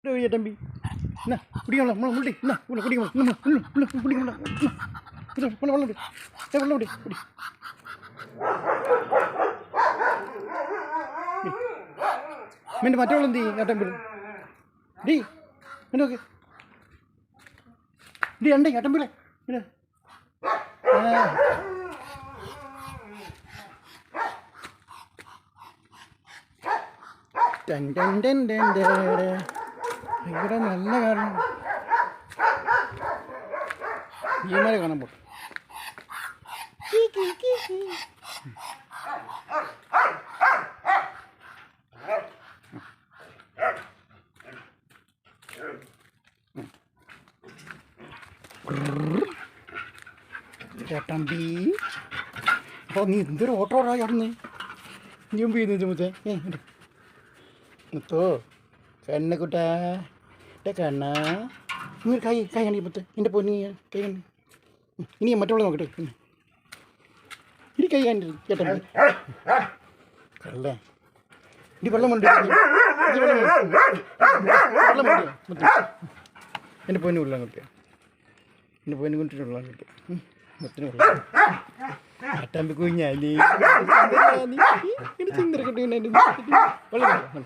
തമ്പി എന്നാ കുടിക്കണം നമ്മളെ മുടി എന്നാ കുടിക്കണം കുടിക്കണം വെള്ളം കുടി വെള്ളം കുടി കുടി മിൻ്റെ മറ്റേ വെള്ളം എന്ത് ചെയ്യും ഏട്ടമ്പിൽ ഡീ മിൻ്റെ നോക്ക് ഡീ ഉണ്ടേ ഏട്ടമ്പിലെ പിന്നെ ഭയങ്കര നല്ല കാരണം ഭീമാരെ കാണാൻ പോകും ചേട്ടമ്പി അപ്പോൾ നീ എന്തൊരു ഓട്ടോ ഓടായി അവിടുന്ന് നീ മുമ്പ് ചെയ്യുന്നു മുത്തേ മുത്തോ കണ്ണക്കുട്ടാ കണ്ണ നീ കൈ കണി മുത്ത് എൻ്റെ പൊന്നി കൈ കണ്ണി ഇനി മറ്റുള്ള നോക്കട്ടെ ഇനി കൈ കണ്ടി ചേട്ടാ കല്ലേ ഇനി വെള്ളമുണ്ട് വെള്ളമുണ്ട് മുത്ത് എൻ്റെ പൊന്നു വെള്ളം കിട്ടുക എൻ്റെ പൊന്നു കൊണ്ടിട്ട് വെള്ളം കിട്ടുക മുത്തിന് വെള്ളം ചേട്ടാമ്പി കുഞ്ഞാലി ചിന്തര കിട്ടും വെള്ളം